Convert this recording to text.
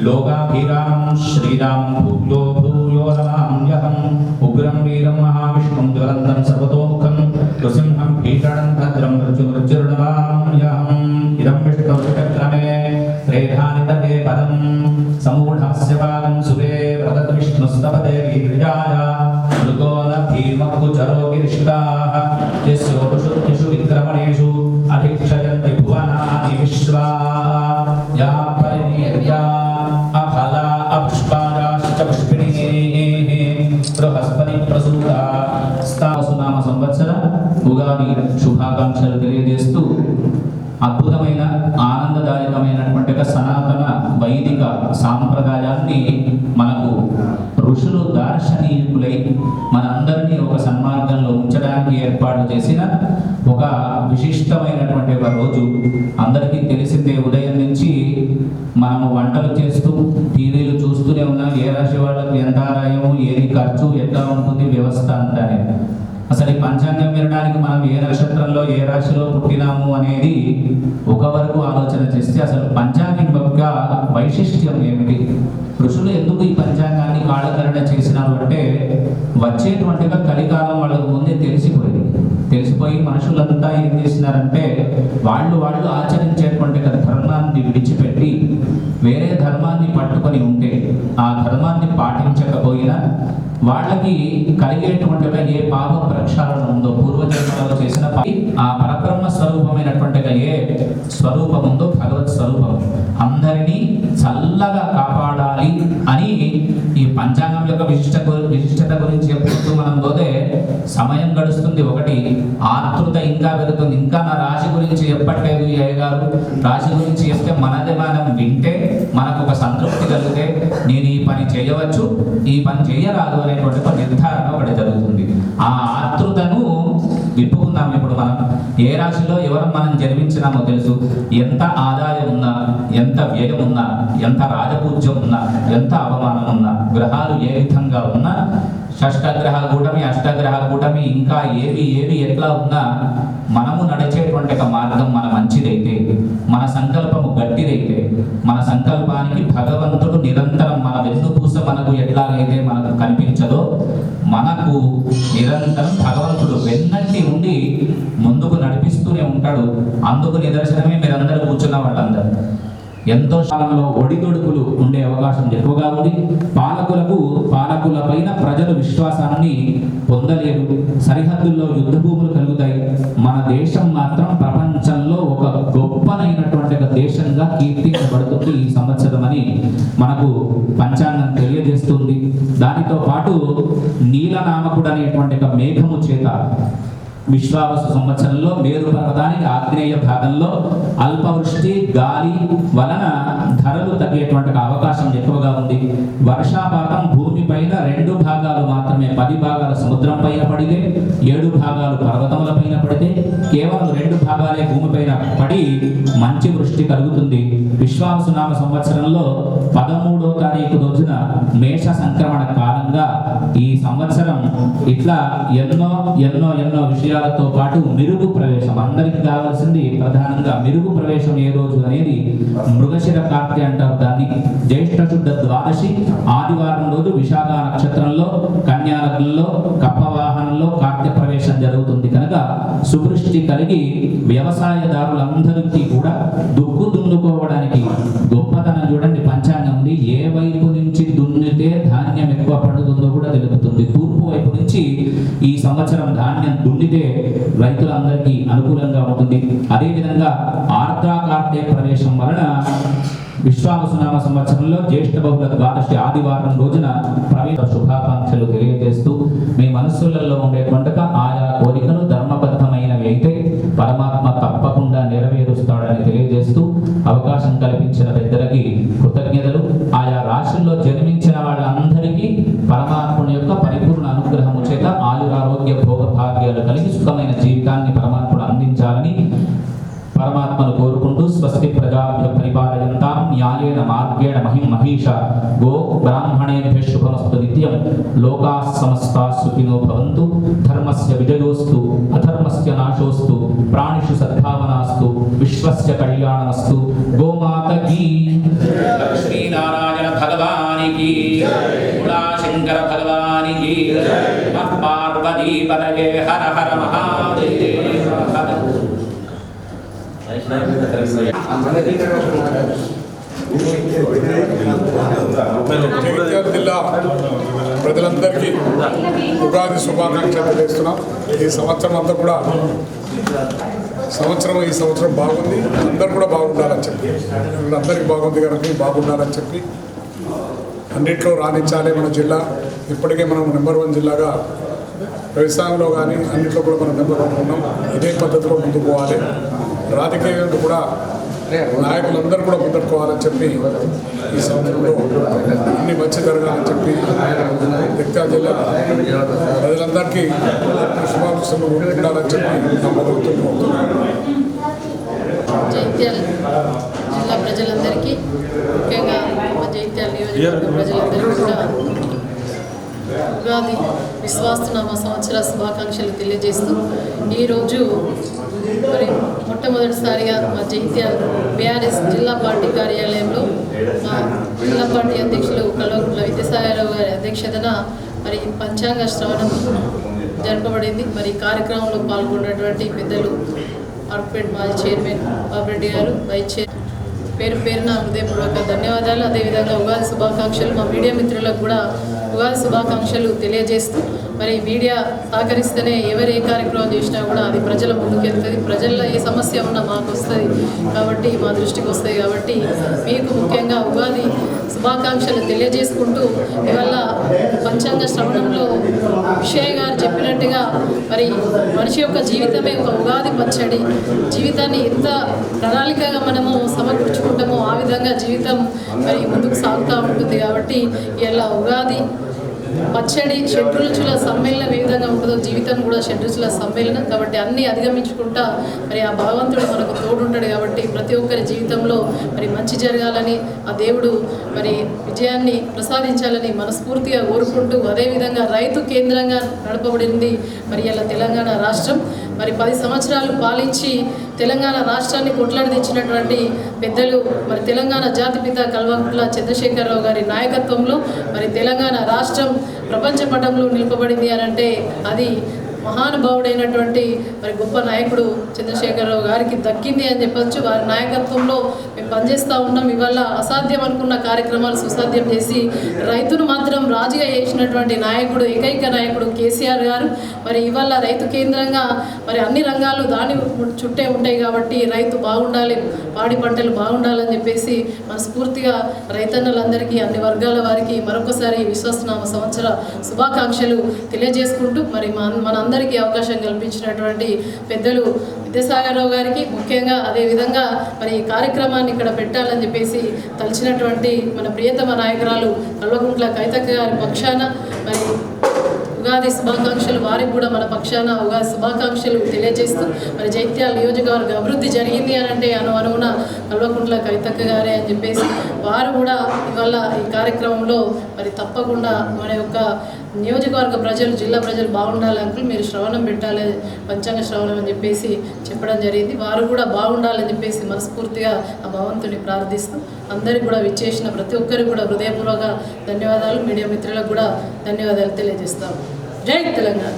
लोकाभिराम श्रीराम भूयो भूयो नमाम्यहम् उग्रं वीरं महाविष्णुं ज्वलन्तं सर्वतोमुखं नृसिंहं भीषणं भद्रं मृत्युर्नमाम्यहम् इदं विष्णुचक्रमे त्रेधानितटे पदं समूढस्य पादं सुरे वदत विष्णुस्तपदे वीर्याय मृगो न भीमकुचरो गिरिष्टाः यस्योपशुद्धिषु विक्रमणेषु अधिक्षयन्ति भुवनानि विश्वा या परिनिर्या अफला अपुष्पायाश्च पुष्पिणीः बृहस्पति प्रसूता స్థావసునామ సంవత్సర ఉగాది శుభాకాంక్షలు తెలియజేస్తూ అద్భుతమైన ఆనందదాయకమైనటువంటి సనాతన వైదిక సాంప్రదాయాన్ని మనకు ఋషులు దార్శనికులై మనందరినీ ఒక సన్మార్గంలో ఉంచడానికి ఏర్పాటు చేసిన ఒక విశిష్టమైనటువంటి ఒక రోజు. అందరికీ తెలిసిందే, ఉదయం నుంచి మనము వంటలు చేస్తూ టీవీలు చూస్తూనే ఉన్నాం. ఏ రాశి వాళ్ళకు ఎంత ఆదాయము, ఏది ఖర్చు, ఎట్లా ఉంటుంది వ్యవస్థ అంతానే. అసలు ఈ పంచాంగం వినడానికి మనం ఏ నక్షత్రంలో ఏ రాశిలో పుట్టినాము అనేది ఒక వరకు ఆలోచన చేస్తే అసలు పంచాంగం యొక్క వైశిష్ట్యం ఏమిటి, ఋషులు ఎందుకు ఈ పంచాంగాన్ని కాలకరణ చేసినారు అంటే వచ్చేటువంటి కలికాలం వాళ్ళకు ముందే తెలిసిపోయి మనుషులంతా ఏం చేసినారంటే వాళ్ళు ఆచరించేటువంటి ధర్మాన్ని విడిచిపెట్టి వేరే ధర్మాన్ని పట్టుకొని ఉంటే ఆ ధర్మాన్ని పాటించకపోయినా వాళ్ళకి కలిగేటువంటి ఏ పాప ప్రక్షాళన ఉందో పూర్వజన్మలో చేసిన ఆ పరబ్రహ్మ స్వరూపమైనటువంటి ఏ స్వరూపం ఉందో భగవత్ స్వరూపం అందరినీ చల్లగా కాపాడాలి అని ఈ పంచాంగం యొక్క విశిష్టత గురించి చెప్పుతూ మనం పోతే సమయం గడుస్తుంది. ఒకటి ఆతృత ఇంకా వెళుతుంది. ఇంకా నా రాశి గురించి చెప్పట్లేదు ఈ అయ్యగారు, రాశి గురించి చెప్తే మనది మనం వింటే మనకు ఒక సంతృప్తి కలిగితే నేను ఈ పని చేయవచ్చు, ఈ పని చేయరాదు అనేటువంటి ఒక నిర్ధారణ ఒకటి జరుగుతుంది. ఆ ఆతృతను విప్పుకుందాం. ఇప్పుడు మనం ఏ రాశిలో ఎవరు మనం జన్మించినామో తెలుసు. ఎంత ఆదాయం ఉన్నా, ఎంత వ్యయం ఉన్నా, ఎంత రాజపూజ్యం ఉన్నా, ఎంత అవమానం ఉన్నా, గ్రహాలు ఏ విధంగా ఉన్నా, షష్టగ్రహ కూటమి, అష్టగ్రహ కూటమి, ఇంకా ఏవి ఎట్లా ఉన్నా మనము నడిచేటువంటి ఒక మార్గం మన మంచిదైతే, మన సంకల్పము గట్టిదైతే, మన సంకల్పానికి భగవంతుడు నిరంతరం మన వెన్నుపూస మనకు ఎట్లాగైతే మనకు కనిపించదో మనకు నిరంతరం భగవంతుడు వెన్నట్టి ఉండి ముందుకు నడిపిస్తూనే ఉంటాడు. అందుకు నిదర్శనమే మీరందరూ కూర్చున్న వాళ్ళందరూ. ఎంతో కాలంలో ఒడిదొడుకులు ఉండే అవకాశం ఎక్కువగా ఉంది. పాలకుల పైన ప్రజలు విశ్వాసాన్ని పొందలేరు. సరిహద్దుల్లో యుద్ధ భూములు కలుగుతాయి. మన దేశం మాత్రం ప్రపంచంలో ఒక గొప్పనైనటువంటి దేశంగా కీర్తించబడుతుంది ఈ సంవత్సరం అని మనకు పంచాంగం తెలియజేస్తుంది. దానితో పాటు నీలనామకుడు అనేటువంటి ఒక మేఘము చేత విశ్వావసు సంవత్సరంలో మేరు పర్వతానికి ఆగ్నేయ భాగంలో అల్పవృష్టి గాలి వలన ధరలు తగ్గేటువంటి అవకాశం ఎక్కువగా ఉంది. వర్షాపాతం భూమిపైన 2 భాగాలు మాత్రమే, 10 భాగాలు సముద్రం పైన పడితే, 7 భాగాలు పర్వతముల పైన పడితే, కేవలం 2 భాగాలే భూమిపైన పడి మంచి వృష్టి కలుగుతుంది. విశ్వావసునామ సంవత్సరంలో 13వ తారీఖు రోజున మేష సంక్రమణ కాలంగా ఈ సంవత్సరం ఇట్లా ఎన్నో విషయాలతో పాటు మిరుగు ప్రవేశం అందరికి కావాల్సింది. ప్రధానంగా మిరుగు ప్రవేశం ఏ రోజు అనేది మృగశిర కార్తె అంటారు దాన్ని. జ్యేష్ఠ శుద్ధ ద్వాదశి ఆదివారం రోజు విశాఖ నక్షత్రంలో కన్యాలగ్నంలో కప్పవాహనంలో కార్తె ప్రవేశం జరుగుతుంది. కనుక సువృష్టి కలిగి వ్యవసాయదారులందరికీ కూడా దున్నుకోవడానికి గొప్పతనం చూడండి. పంచాంగం ఉంది. ఏ వైపు నుంచి దున్నితే ధాన్యం ఎక్కువ పండుతుందో కూడా తెలుపుతుంది. తూర్పు వైపు నుంచి ఈ సంవత్సరం ధాన్యం దున్నితే రైతులందరికీ అనుకూలంగా ఉంటుంది. అదేవిధంగా ఆర్ద్రాకార్తె ప్రవేశం వలన విశ్వావసునామ సంవత్సరంలో జ్యేష్ఠ బహుళ ద్వాదశి ఆదివారం రోజున ప్రవేశ శుభాకాంక్షలు తెలియజేస్తూ మీ మనస్సులలో ఉండేటువంటి ఆయా కోరికలు ధర్మబద్ధమైనవి అయితే పరమాత్మ తప్పకుండా నెరవేరుస్తాడని తెలియజేస్తూ అవకాశం కల్పించిన పెద్దలకి కృతజ్ఞతలు. ఆయా రాశుల్లో జన్మించిన వాళ్ళందరికీ పరమాత్ముని యొక్క పరిపూర్ణ అనుగ్రహము చేత ఆయురారోగ్య భోగభాగ్యాలు కలిగి సుఖమైన జీవితాన్ని పరమాత్ముడు అందించాలని పరమాత్మను కోరుకుంటూ స్వస్తి ప్రజాభ్య పరిపాలయంతాం న్యాయేన మార్గేణ మహిష గో బ్రాహ్మణేభ్యః శుభమస్తు నిత్యం లోకాః సమస్తాః సుఖినో భవంతు ధర్మస్య విజయోస్తు అధర్మస్య నాశోస్తు ప్రాణిషు సద్భావనాస్తు విశ్వస్య కళ్యాణమస్తు గోమాత కీ की शंकर भगवान की पार्वती पतये हर हर महादेव हर జిల్లా ప్రజలందరికీ ఉగాది శుభాకాంక్షలు తెలియజేస్తున్నాం. ఈ సంవత్సరం అంతా కూడా ఈ సంవత్సరం బాగుంది, అందరూ కూడా బాగుండాలని చెప్పి, అందరికీ బాగుంది కనుక బాగుండాలని చెప్పి అన్నింటిలో రాణించాలి మన జిల్లా. ఇప్పటికే మనం నెంబర్ 1 జిల్లాగా వ్యవసాయంలో కానీ అన్నింటిలో కూడా మనం నెంబర్ 1 ఉన్నాం. ఇదే పద్ధతిలో ముందుకు పోవాలి. రాజకీయంగా కూడా నాయకులందరూ కూడా ముందుకోవాలని చెప్పి ఈ సంవత్సరంలో అన్ని మంచి జరగాలని చెప్పి జగిత్యాల జిల్లా ప్రజలందరికీ శుభాకాంక్షలు ఉండాలని చెప్పి జగిత్యాల జిల్లా ప్రజలందరికీ, ముఖ్యంగా జగిత్యాల నియోజకవర్గ ప్రజలందరికీ కూడా ఉగాది విశ్వాసనామ సంవత్సర శుభాకాంక్షలు తెలియజేస్తూ ఈరోజు మరి మొట్టమొదటిసారిగా మా జగిత్యాల బీఆర్ఎస్ జిల్లా పార్టీ కార్యాలయంలో మా జిల్లా పార్టీ అధ్యక్షులు కల్వకుంట్ల విద్యాసాగరరావు గారి అధ్యక్షతన మరి పంచాంగ శ్రవణం జరపబడింది. మరి కార్యక్రమంలో పాల్గొన్నటువంటి పెద్దలు ఆర్పేట్ మాజీ చైర్మన్ బాబరెడ్డి గారు, వైస్ చైర్మన్ పేరు పేరున హృదయపూర్వక ధన్యవాదాలు. అదేవిధంగా ఉగాది శుభాకాంక్షలు మా మీడియా మిత్రులకు కూడా ఉగాది శుభాకాంక్షలు తెలియజేస్తూ, మరి మీడియా సహకరిస్తేనే ఎవరు ఏ కార్యక్రమం చేసినా కూడా అది ప్రజల ముందుకెళ్తుంది. ప్రజల్లో ఏ సమస్య ఉన్నా మాకు వస్తుంది కాబట్టి, మా దృష్టికి వస్తాయి కాబట్టి మీకు ముఖ్యంగా ఉగాది శుభాకాంక్షలు తెలియజేసుకుంటూ, ఇవాళ పంచాంగ శ్రవణంలో విషయ గారు చెప్పినట్టుగా మరి మనిషి యొక్క జీవితమే ఒక ఉగాది పచ్చడి. జీవితాన్ని ఎంత ప్రణాళికగా మనము సమకూర్చుకుంటామో ఆ విధంగా జీవితం మరి ముందుకు సాగుతూ ఉంటుంది. కాబట్టి ఇలా ఉగాది పచ్చడి షడ్రుచుల సమ్మేళనం ఏ విధంగా ఉంటుందో జీవితం కూడా షడ్రుచుల సమ్మేళనం. కాబట్టి అన్నీ అధిగమించుకుంటా మరి ఆ భగవంతుడు మనకు తోడుంటాడు. కాబట్టి ప్రతి ఒక్కరి జీవితంలో మరి మంచి జరగాలని, ఆ దేవుడు మరి విజయాన్ని ప్రసాదించాలని మనస్ఫూర్తిగా కోరుకుంటూ, అదేవిధంగా రైతు కేంద్రంగా నడపబడింది మరి ఇలా తెలంగాణ రాష్ట్రం. మరి 10 సంవత్సరాలు పాలించి తెలంగాణ రాష్ట్రాన్ని కొట్లాడి తెచ్చినటువంటి పెద్దలు మరి తెలంగాణ జాతిపిత కల్వకుంట్ల చంద్రశేఖరరావు గారి నాయకత్వంలో మరి తెలంగాణ రాష్ట్రం ప్రపంచ పటంలో నిలపబడింది అని అంటే అది మహానుభావుడైనటువంటి మరి గొప్ప నాయకుడు చంద్రశేఖరరావు గారికి దక్కింది అని చెప్పొచ్చు. వారి నాయకత్వంలో మేము పనిచేస్తూ ఉన్నాం. ఇవాళ అసాధ్యం అనుకున్న కార్యక్రమాలు సుసాధ్యం చేసి రైతును మాత్రం రాజుగా చేసినటువంటి నాయకుడు, ఏకైక నాయకుడు కేసీఆర్ గారు. మరి ఇవాళ రైతు కేంద్రంగా మరి అన్ని రంగాలు దాని చుట్టే ఉంటాయి కాబట్టి రైతు బాగుండాలి, పాడి పంటలు బాగుండాలని చెప్పేసి మనస్ఫూర్తిగా రైతన్నలందరికీ అన్ని వర్గాల వారికి మరొకసారి విశ్వాసనామ సంవత్సర శుభాకాంక్షలు తెలియజేసుకుంటూ, మరి మన అందరికీ అవకాశం కల్పించినటువంటి పెద్దలు విద్యాసాగరరావు గారికి ముఖ్యంగా, అదేవిధంగా మరి ఈ కార్యక్రమాన్ని ఇక్కడ పెట్టాలని చెప్పేసి తలిచినటువంటి మన ప్రియతమ నాయకురాలు కల్వకుంట్ల కవితక్క గారి పక్షాన మరి ఉగాది శుభాకాంక్షలు, వారికి కూడా మన పక్షాన ఉగాది శుభాకాంక్షలు తెలియజేస్తూ, మరి జగిత్యాల నియోజకవర్గ అభివృద్ధి జరిగింది అని అంటే అనువున కల్వకుంట్ల కవితక్క గారే అని చెప్పేసి వారు కూడా ఇవాళ ఈ కార్యక్రమంలో మరి తప్పకుండా మన యొక్క నియోజకవర్గ ప్రజలు, జిల్లా ప్రజలు బాగుండాలి అంకుల్, మీరు శ్రవణం పెట్టాలి, పంచాంగ శ్రవణం అని చెప్పేసి చెప్పడం జరిగింది. వారు కూడా బాగుండాలని చెప్పేసి మనస్ఫూర్తిగా ఆ భగవంతుని ప్రార్థిస్తూ, అందరికీ కూడా విచ్చేసిన ప్రతి ఒక్కరికి కూడా హృదయపూర్వక ధన్యవాదాలు. మీడియా మిత్రులకు కూడా ధన్యవాదాలు తెలియజేస్తాము. జై తెలంగాణ.